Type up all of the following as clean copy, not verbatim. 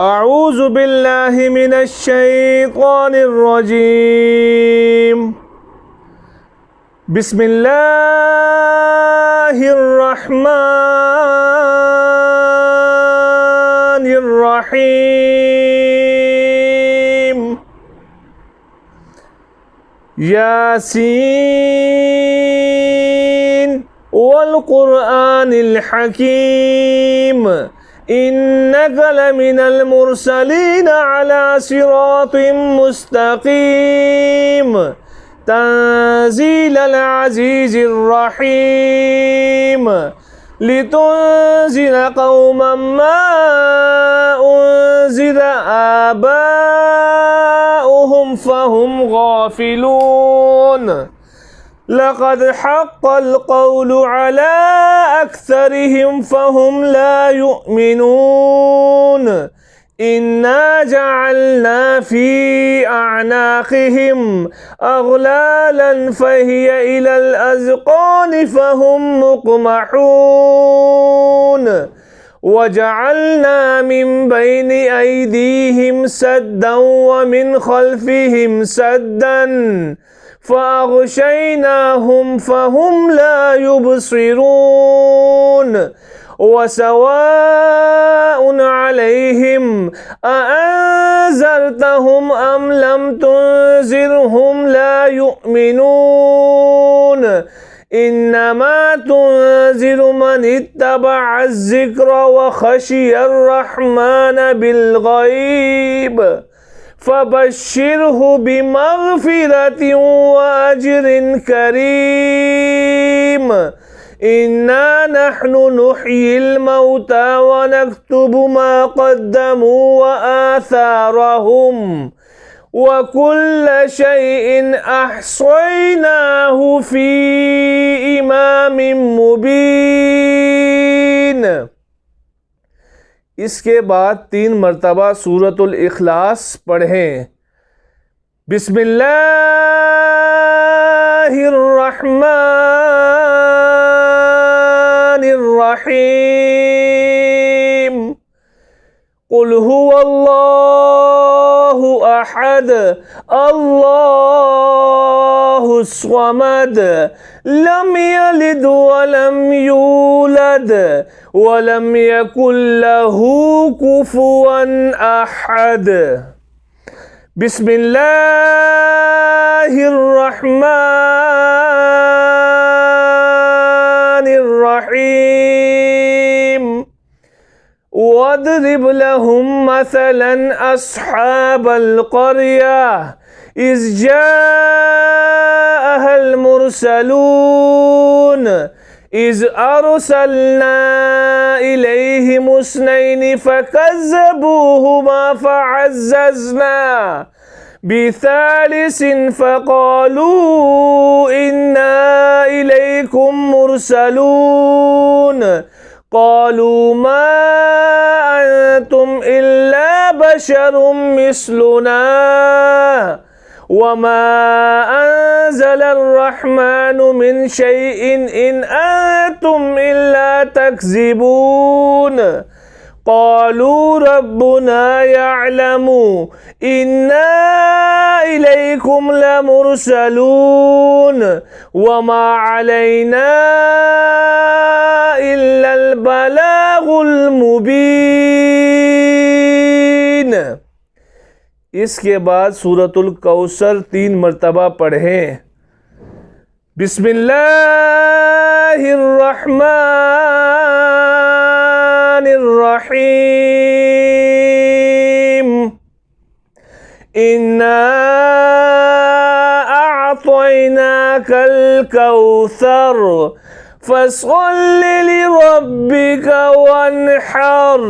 أعوذ بالله من الشيطان الرجيم بسم الله الرحمن الرحيم ياسين والقرآن الحكيم إنك لمن المرسلين على صراط مستقيم تنزيل العزيز الرحيم لتنذر قوما ما أنذر آباؤهم فهم غافلون لقد حق القول على أكثرهم فهم لا يؤمنون إنا جعلنا في أعناقهم أغلالا فهي إلى الأذقان فهم مقمحون وجعلنا من بين أيديهم سدا ومن خلفهم سدا فأغشيناهم فهم لا يبصرون وسواء عليهم أأنذرتهم أم لم تنذرهم لا يؤمنون إنما تنذر من اتبع الذكر وخشي الرحمن بالغيب فبشره بمغفرة وأجر كريم إنا نحن نحيي الموتى ونكتب ما قدموا وآثارهم وكل شيء أحصيناه في إمام मुबीन। इसके बाद 3 मरतबा सूरतुल इखलास पढ़ें। बिस्मिल्लाहिर्रहमानिर्रहीम कुल हुवल्लाहु अहद अल्लाहुस समद लम यलिद वलम यूलद वलम यकुल लहू कुफुवन अहद। बिस्मिल्लाहिर्रहमानिर्रहीम वद्रिब लहुम मसलन अस्हाबल क़रिया इज़ जाअहल मुरसलून इज़ अरसलना इलैहिम उस्नैनि फ़कज़्ज़बूहुमा फ़अज़्ज़ज़ना बिसालिसिन फ़क़ालू इन्ना इलैकुम मुरसलून क़ालू मा अंतुम इल्ला बशरुम मिस्लुना वमा अंज़लर रहमानु मिन शैइन इन अंतुम इल्ला तकज़िबून क़ालू रब्बुना यअलमु इन्ना इलैकुम लमुरसलून वमा अलैना इल्लल बलागुल मुबीन। इसके बाद सूरतुल कौसर 3 मरतबा पढ़ें। बिस्मिल्लाहिर्रहमानिर्रहीम इन्ना अअतैनाकल कौसर फस्सल्लि लिरब्बिका वन्हर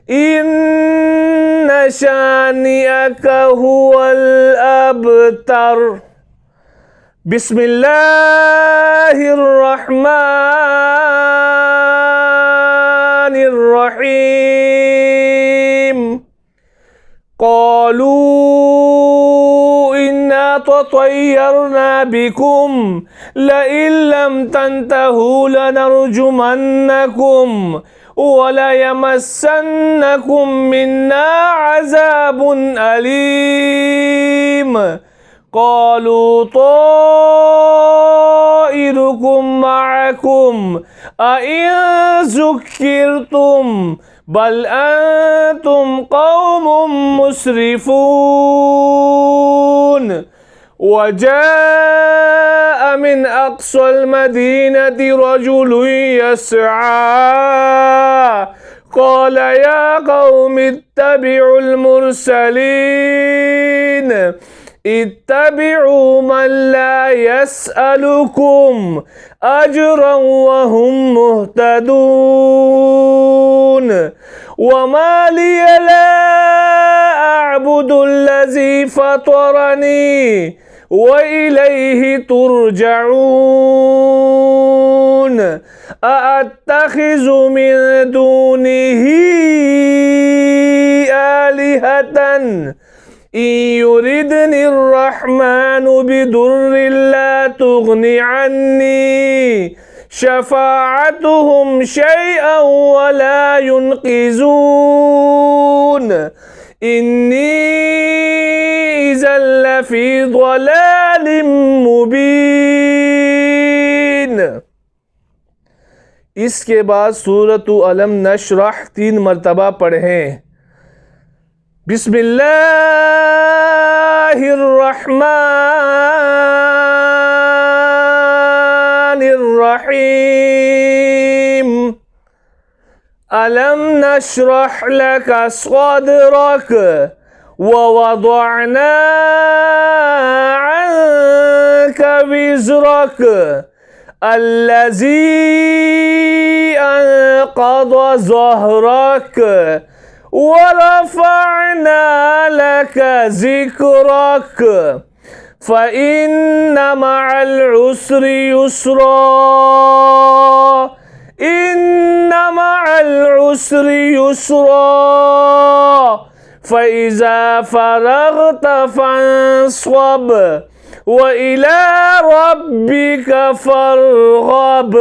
इन्ना शानिअका हुवल अबतर। बिस्मिल्लाहिर्रहमानिर्रहीम क़ालू इन्ना ततय्यरना बिकुम लइन लम तंतहू लनरजुमन्नकुम وَلَيَمَسَّنَّكُم مِّنَّا عَذَابٌ أَلِيمٌ قَالُوا طَائِرُكُم مَّعَكُمْ أَئِن ذُكِّرْتُم بَلْ أَنتُمْ قَوْمٌ مُّسْرِفُونَ وَجَاءَ مِنْ أَقْصَى الْمَدِينَةِ رَجُلٌ يَسْعَىٰ قَالَ يَا قَوْمِ اتَّبِعُوا الْمُرْسَلِينَ اتَّبِعُوا مَن لَّا يَسْأَلُكُمْ أَجْرًا وَهُم مُّهْتَدُونَ وَمَا لِيَ لَا أَعْبُدُ الَّذِي فَطَرَنِي وَإِلَيْهِ تُرْجَعُونَ أَأَتَّخِذُ مِن دُونِهِ آلِهَةً إِن يُرِدْنِ الرَّحْمَٰنُ بِضُرٍّ لَّا تُغْنِ عَنِّي شَفَاعَتُهُمْ شَيْئًا وَلَا يُنقِذُونِ إِنِّي إِذًا لَّفِي ضَلَالٍ مُّبِينٍ۔ इसके बाद सूरत अलम नशरह 3 मरतबा पढ़ें। बिस्मिल्लाहिर्रहमानिर्रहीम। अलम नशरह लक सदरक ववदअना अन्क विज़रक अल्लज़ी अनक़द ज़हरक वरफ़अना लक ज़िक्रक फ़इन्न मअल उसरि युस्रा इन्न मअल उसरि युस्रा फ़इज़ा फ़रग़त फ़ंसब वइला रब्बिक फ़रग़ब।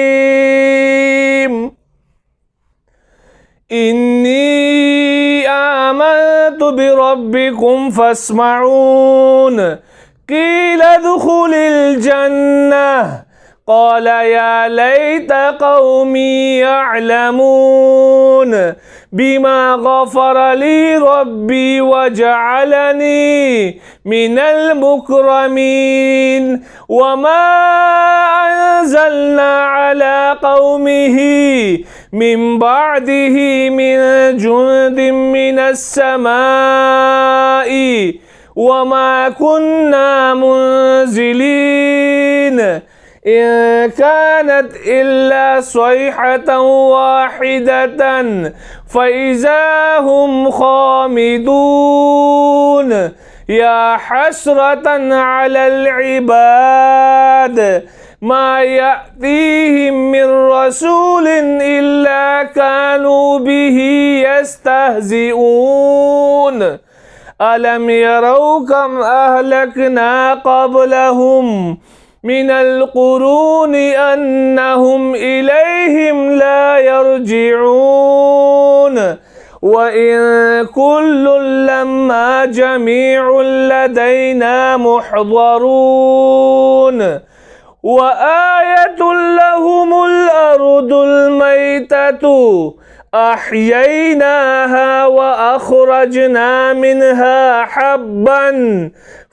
बिस्मिल्लाहिर्रहमानिर्रहीम। इन्नी आमनतु बिरब्बिकुम फस्मऊन क़ील उद्ख़ुलिल जन्नह क़ाल या लैत क़ौमी यअलमून बिमा ग़फ़र ली रब्बी वजअलनी मिनल मुकरमीन वमा अंज़लना अला क़ौमिही मिन बअदिही मिन जुंदिन मिनस समाई वमा कुन्ना मुंज़िलीन इन कानत इल्ला सयहतन वाहिदतन फ़इज़ा हुम खामिदून या हसरतन अलल इबाद मा यअतीहिम मिन रसूलिन इल्ला कानू बिही यस्तहज़िऊन अलम यरौ कम अहलकना क़ब्लहुम मिनल क़ुरूनि अन्नहुम इलैहिम ला यरजिऊन व इन कुल्लुन लम्मा जमीउन लदैना मुहज़रून व आयतुन लहुमुल अर्दुल मैततु अह्यैनाहा व अख़रजना मिनहा हब्बन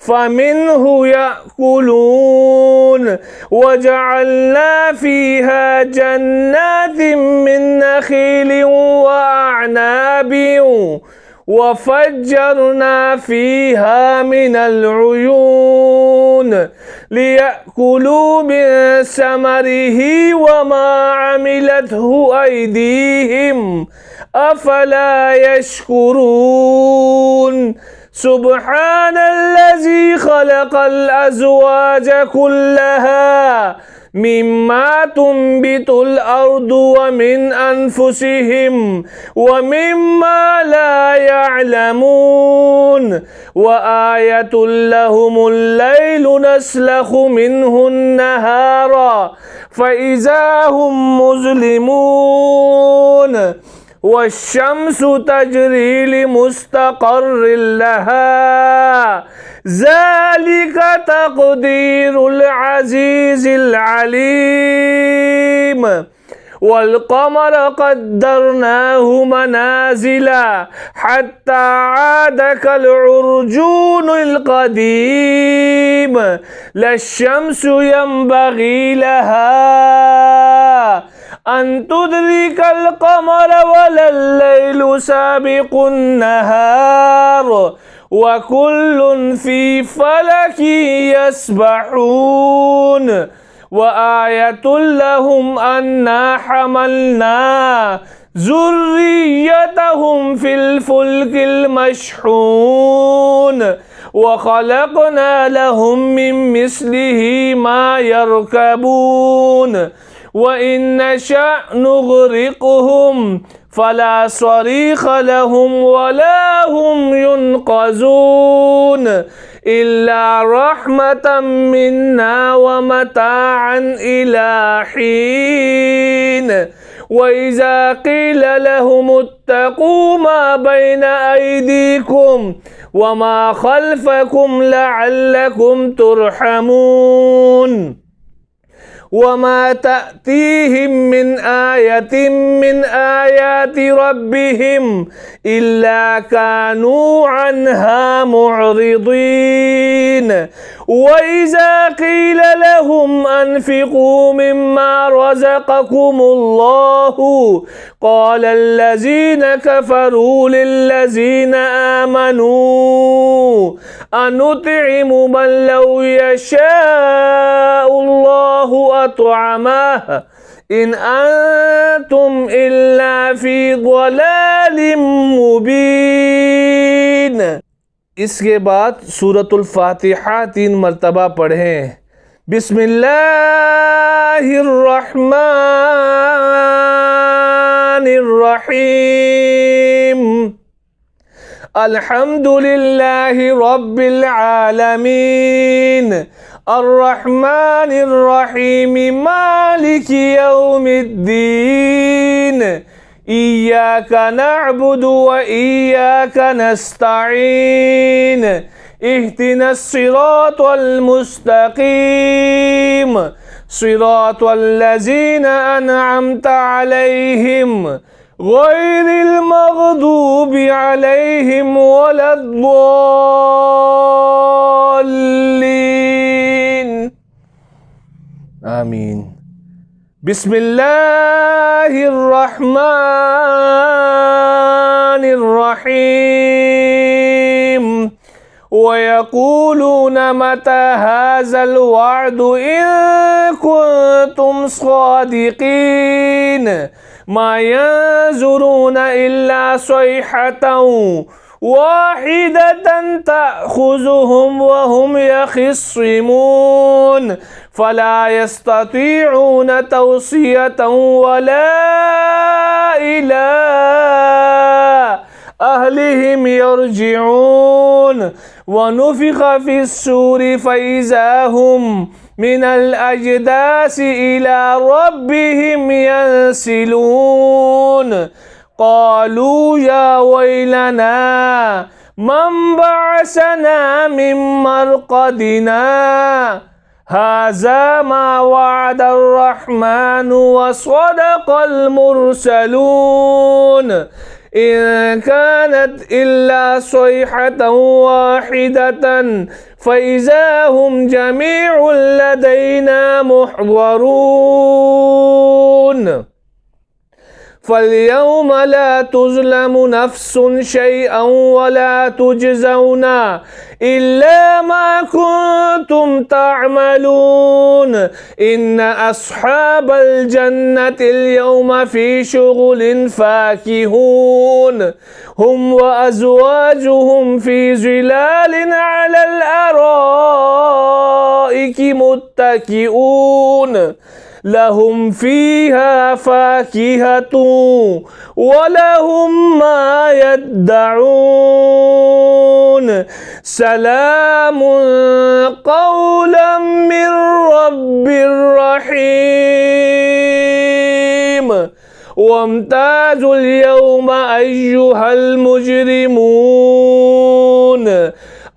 फ़मिन्हु यअकुलून वजअलना फ़ीहा जन्नातिन मिन नख़ीलिन व अअनाबिन वफ़ज्जरना फ़ीहा मिनल उयून लियअकुलू मिन समरिही वमा अमिलतहु अयदीहिम अफ़ला यशकुरून सुब्हानल्लज़ी ख़लक़ल अज़वाज कुल्लहा مما تنبت الأرض ومن أنفسهم ومما لا يعلمون وآية لهم الليل نسلخ منه النهار فإذا هم مظلمون والشمس تجري لمستقر لها ذلك تقدير العزيز العليم والقمر قدرناه منازل حتى عاد كالعرجون القديم لا الشمس ينبغي لها أن تدرك القمر ولا الليل سابق النهار وكل في فلك يسبحون وآية لهم أنا حملنا ذريتهم في الفلك المشحون وخلقنا لهم من مثله ما يركبون وإن نشأ نغرقهم فلا صريخ لهم ولا هم ينقذون إلا رحمة منا ومتاعا إلى حين وإذا قيل لهم اتقوا ما بين أيديكم وما خلفكم لعلكم ترحمون وما تأتيهم من آية من آيات ربهم إلا كانوا عنها معرضين وإذا قيل لهم أنفقوا مما رزقكم الله قال الذين كفروا للذين آمنوا أنطعم من لو يشاء الله أطعمه إن أنتم إلا في ضلال मुबीन। इसके बाद सूरतुल फातिहा 3 मरतबा पढ़ें। बिस्मिल्लाहिर्रहमानिर्रहीम अल्हम्दुलिल्लाहि रब्बिल आलमीन अर्रहमानिर्रहीम मालिकि यौमिद्दीन इय्याका नअबुदु व इय्याका नस्तईन इहदिनस सिरातल मुस्तकीम सिरातल लज़ीना अनअमता अलैहिम गैरिल मग़दूबि अलैहिम वलद्दॉल्लीन। आमीन। बिस्मिल्लाहिर्रहमानिर्रहीम वयक़ूलून मता हाज़ल वअद इन कुन्तुम सादिक़ीन मा यंज़ुरून इल्ला सयहतन वाहिदतन तअख़ुज़ुहुम वहुम यख़िस्सिमून फला यस्ततीऊन तौसियतन वला इला अहलिहिम यरजिऊन वनुफ़िख़ फ़िस्सूरि फ़इज़ा हुम मिनल अजदासि इला रब्बिहिम यंसिलून क़ालू या वैलना मन बअसना मिन मरक़दिना हाज़ा मा वअदर रहमानु व सदक़ल मुरसलून इन कानत इल्ला सयहतन वाहिदतन फ़इज़ा हुम जमीउन लदैना मुहज़रून फ़ल्यौम ला तुज़लमु नफ़्सुन शैअन वला तुजज़ौना इल्ला मा कुन्तुम तअमलून इन्न अस्हाबल जन्नतिल यौमा फ़ी शुग़ुलिन फ़ाकिहून हुम व अज़वाजुहुम फ़ी ज़िलालिन अलल अराइक الأرائك متكئون لهم فيها فاكهة ولهم ما يدعون سلام قولا من رب رحيم وامتازوا اليوم أيها المجرمون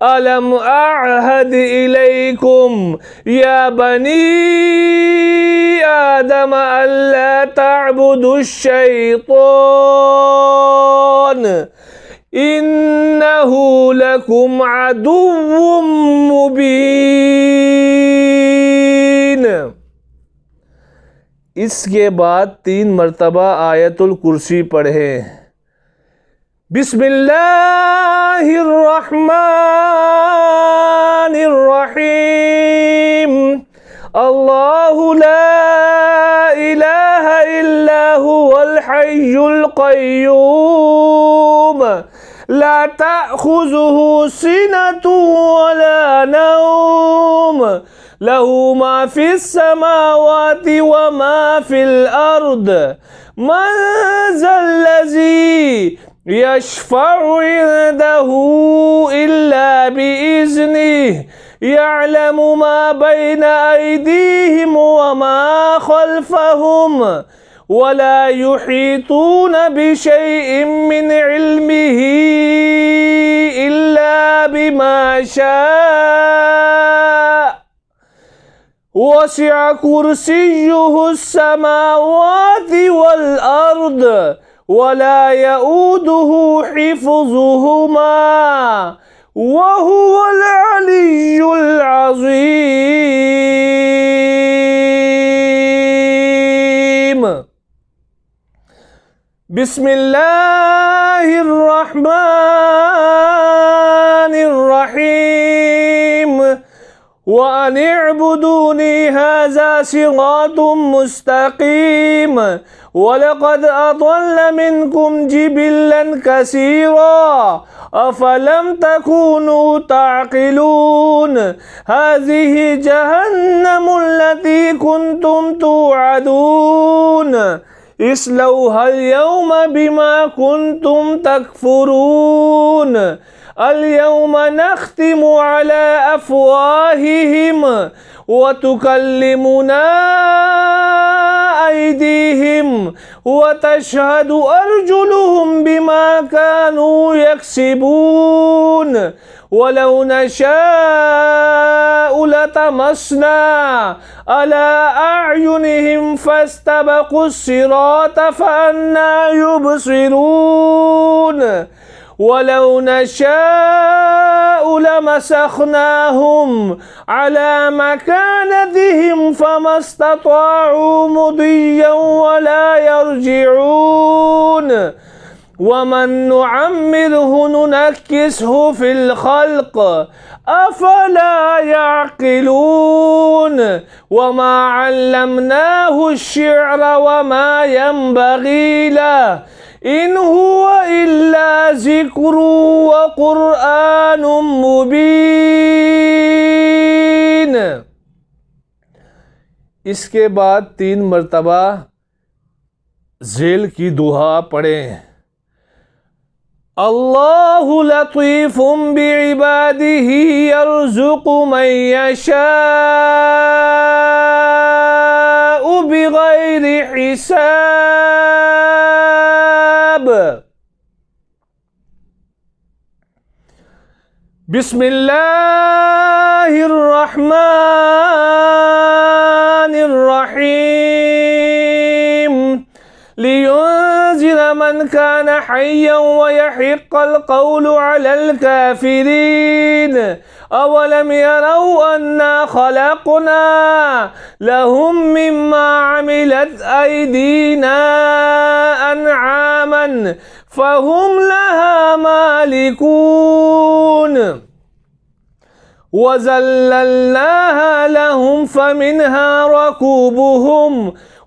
ألم أعهد إليكم يا بني آدم ألا تعبدوا الشيطان إنه لكم عدو مبين। इसके बाद 3 मर्तबा आयतुल कुर्सी पढ़ें। बिस्मिल्लाहिर्रहमानिर्रहीम अल्लाहु ला इलाहा इल्ला हुवल हय्युल क़य्यूम ला तअख़ुज़ुहु सिनतुन वला नौम लहू मा फिस समावाति व मा फिल अर्द मन ज़ल्लज़ी यशफ़अु इंदहू इल्ला बिइज़्निहि यअलमु मा बैन अयदीहिम व मा ख़ल्फ़हुम वला युहीतून बिशैइन मिन इल्मिही इल्ला बिमा शाअ वसिअ कुर्सियुहु अस्समावाति वल अर्द वला यऊदुहु हिफ्ज़ुहुमा वहुवल अलिय्युल अज़ीम। बिस्मिल्लाहिर्रहमानिर्रहीम व अन इअ्बुदूनी हाज़ा सिरातुम मुस्तक़ीम वलक़द अज़ल्ल मिनकुम जिबिल्लन कसीरा अफ़लम तकूनू ताक़िलून हाज़िही जहन्नमुल्लती कुन्तुम तुअदून इस्लौहल यौम बिमा कुन्तुम तकफुरून اليوم نختم على أفواههم وتكلمنا أيديهم وتشهد أرجلهم بما كانوا يكسبون ولو نشاء لطمسنا على أعينهم فاستبقوا الصراط فأنى يبصرون ولو نشاء لمسخناهم على مكانتهم فما استطاعوا مضيا ولا يرجعون ومن نعمره ننكسه في الخلق أفلا يعقلون وما علمناه الشعر وما ينبغي له إن هو إلا ذكر وقرآن मुबीन। इसके बाद 3 मर्तबा झेल की दुआ पढ़ें। अल्लाहु लतीफ़ुम बिइबादिही यर्ज़ुक़ु मन यशाअु बिग़ैरि हिसाब। बिस्मिल्लाहिर्रहमानिर्रहीम लियुंज़िर मन कान हय्यन व यहिक़्क़ल क़ौलु अलल काफ़िरीन अवलम यरौ अन्ना ख़लक़ना लहुम मिम्मा अमिलत अयदीना अनआमन फ़हुम लहा मालिकून वज़ल्लल्नाहा लहुम फ़मिन्हा रकूबुहुम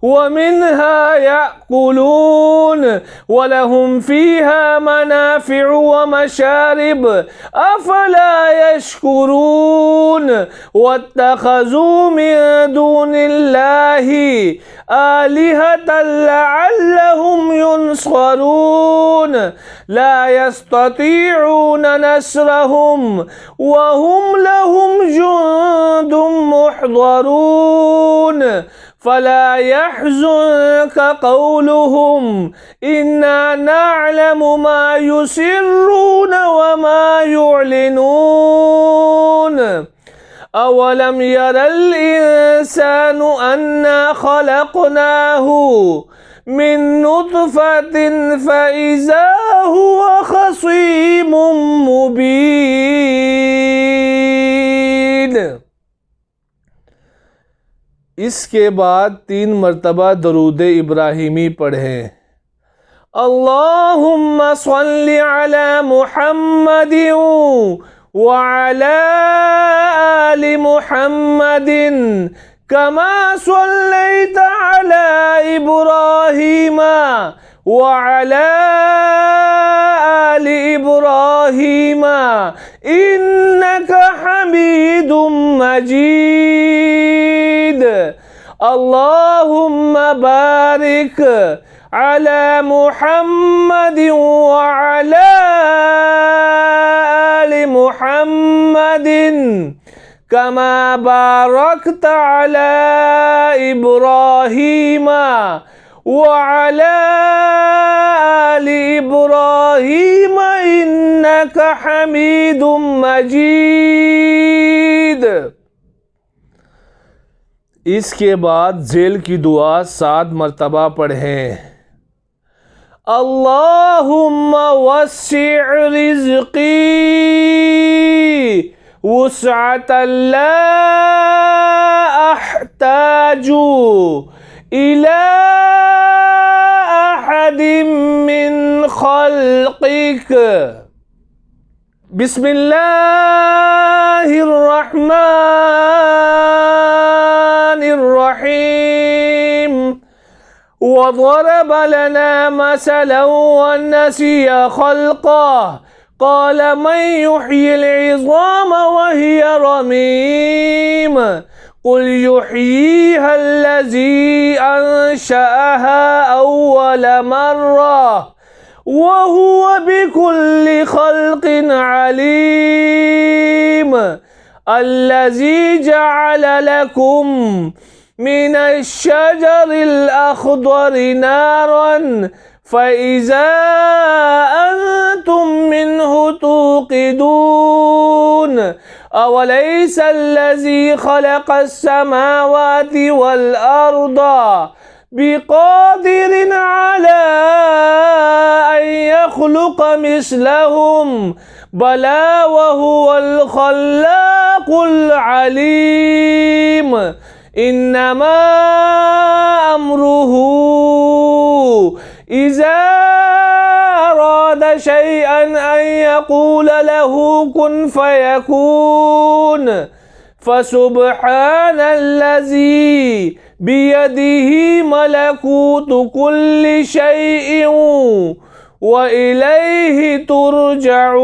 ومنها يأكلون ولهم فيها منافع ومشارب أفلا يشكرون واتخذوا من دون الله آلهة لعلهم ينصرون لا يستطيعون نصرهم وهم لهم جند محضرون فلا يحزنك قولهم إنا نعلم ما يسرون وما يعلنون أولم ير الإنسان أنا خلقناه من نطفة فإذا هو خصيم مبين। इसके बाद 3 मर्तबा दरूद इब्राहिमी पढ़ें। अल्लाहुम्मा सल्लि अला मुहम्मदिन व अला आलि मुहम्मदिन कमा सल्लैता अला इब्राहीम व अला आलि इब्राहीम इन्नका हमीदुम मजीद। अल्लाहुम्मा बारिक अला मुहम्मद व अला आलि मुहम्मदिन कमा बारकत अला इब्राहीम व अला आलि इब्राहीम इन्नका हमीदुम मजीद। इसके बाद झेल की दुआ 7 मर्तबा पढ़ें। अल्लाहुम्मा वस्सिअ रिज़्क़ी वुस्अतन ला अहताजु इला अहदिम मिन खल्क़िक। बिस्मिल्लाहिर्रहमानिर्रहीम। वज़रब लना मसलन वनसिया खल्क़ह क़ाल मन युह्यिल इज़ाम वहिय रमीम क़ुल युह्यीहा अल्लज़ी अंशअहा अव्वल मर्रा वहुव बिकुल्लि खल्क़िन अलीम। अल्लज़ी जअल लकुम मिनश्शजरिल अख़दरि नारन फ़इज़ा अंतुम मिन्हु तूक़िदून। अवलैसा अल्लज़ी ख़लक़स समावाति वल अर्द बिक़ादिरिन अला अन यख़्लुक़ मिस्लहुम बला वहुवल ख़ल्लाक़ुल अलीम। इन्नमा अम्रुहु इज़ा अराद शैअन अन यक़ूल लहू कुन फ़यकून। फ़सुब्हानल्लज़ी बियदिही मलकूतु कुल्लि शैइन व इलैहि तुरजऊन।